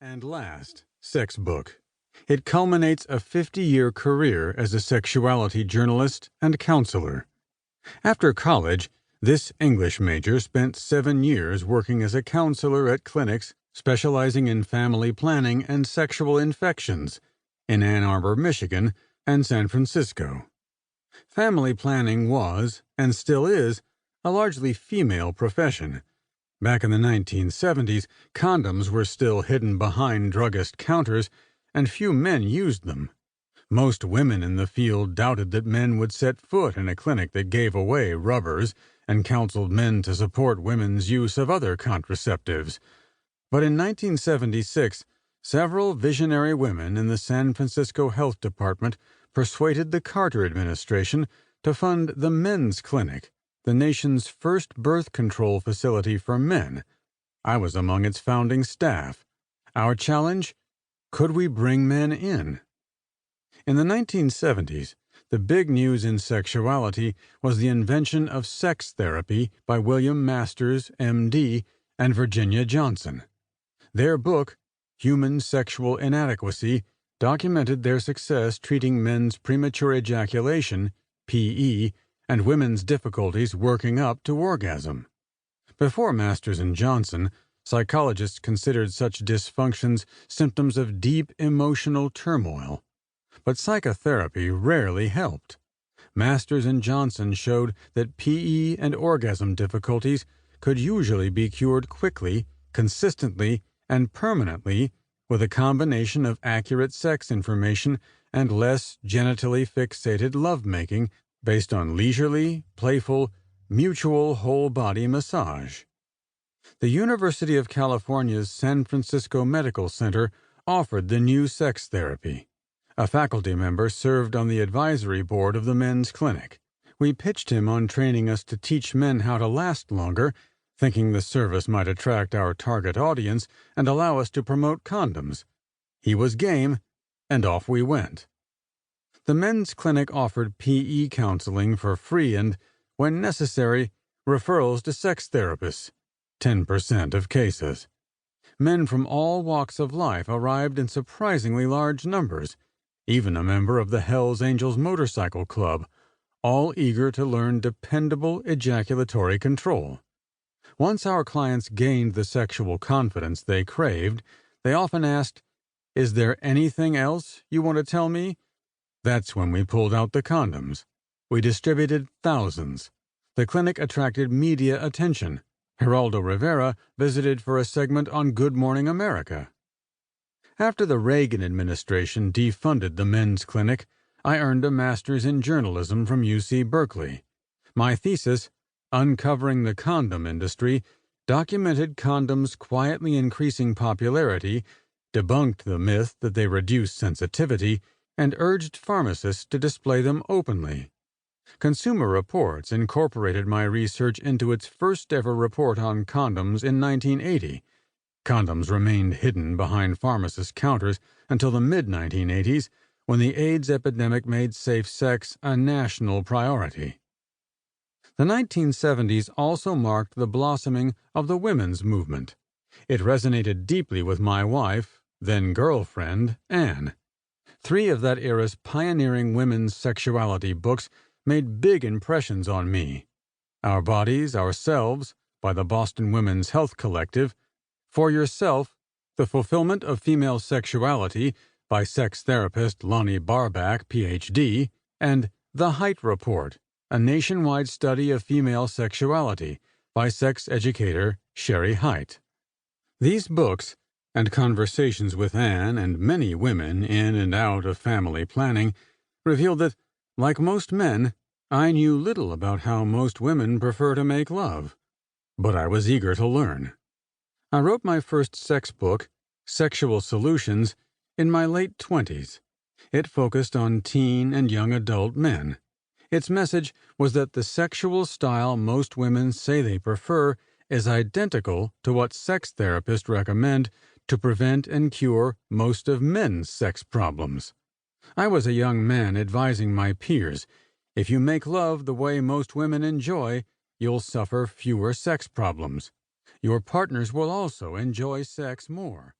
And last, Sex Book. It culminates a 50-year career as a sexuality journalist and counselor. After college, this English major spent 7 years working as a counselor at clinics specializing in family planning and sexual infections in Ann Arbor, Michigan, and San Francisco. Family planning was, and still is, a largely female profession. Back in the 1970s, condoms were still hidden behind druggist counters, and few men used them. Most women in the field doubted that men would set foot in a clinic that gave away rubbers and counseled men to support women's use of other contraceptives. But in 1976, several visionary women in the San Francisco Health Department persuaded the Carter administration to fund the Men's Clinic, the nation's first birth control facility for men. I was among its founding staff. Our challenge? Could we bring men in? In the 1970s, the big news in sexuality was the invention of sex therapy by William Masters, M.D., and Virginia Johnson. Their book, Human Sexual Inadequacy, documented their success treating men's premature ejaculation, PE, and women's difficulties working up to orgasm. Before Masters and Johnson, psychologists considered such dysfunctions symptoms of deep emotional turmoil. But psychotherapy rarely helped. Masters and Johnson showed that PE and orgasm difficulties could usually be cured quickly, consistently, and permanently with a combination of accurate sex information and less genitally fixated lovemaking based on leisurely, playful, mutual whole-body massage. The University of California's San Francisco Medical Center offered the new sex therapy. A faculty member served on the advisory board of the men's clinic. We pitched him on training us to teach men how to last longer, thinking the service might attract our target audience and allow us to promote condoms. He was game, and off we went. The men's clinic offered PE counseling for free and, when necessary, referrals to sex therapists, 10% of cases. Men from all walks of life arrived in surprisingly large numbers, even a member of the Hells Angels Motorcycle Club, all eager to learn dependable ejaculatory control. Once our clients gained the sexual confidence they craved, they often asked, "Is there anything else you want to tell me?" That's when we pulled out the condoms. We distributed thousands. The clinic attracted media attention. Geraldo Rivera visited for a segment on Good Morning America. After the Reagan administration defunded the men's clinic, I earned a master's in journalism from UC Berkeley. My thesis, Uncovering the Condom Industry, documented condoms' quietly increasing popularity, debunked the myth that they reduce sensitivity, and urged pharmacists to display them openly. Consumer Reports incorporated my research into its first-ever report on condoms in 1980. Condoms remained hidden behind pharmacists' counters until the mid-1980s, when the AIDS epidemic made safe sex a national priority. The 1970s also marked the blossoming of the women's movement. It resonated deeply with my wife, then girlfriend, Anne. 3 of that era's pioneering women's sexuality books made big impressions on me. Our Bodies, Ourselves, by the Boston Women's Health Collective, For Yourself, The Fulfillment of Female Sexuality, by sex therapist Lonnie Barbach, Ph.D., and The Height Report, a nationwide study of female sexuality, by sex educator Sherry Height. These books, and conversations with Anne and many women in and out of family planning, revealed that, like most men, I knew little about how most women prefer to make love. But I was eager to learn. I wrote my first sex book, Sexual Solutions, in my late 20s. It focused on teen and young adult men. Its message was that the sexual style most women say they prefer is identical to what sex therapists recommend to prevent and cure most of men's sex problems. I was a young man advising my peers, if you make love the way most women enjoy, you'll suffer fewer sex problems. Your partners will also enjoy sex more.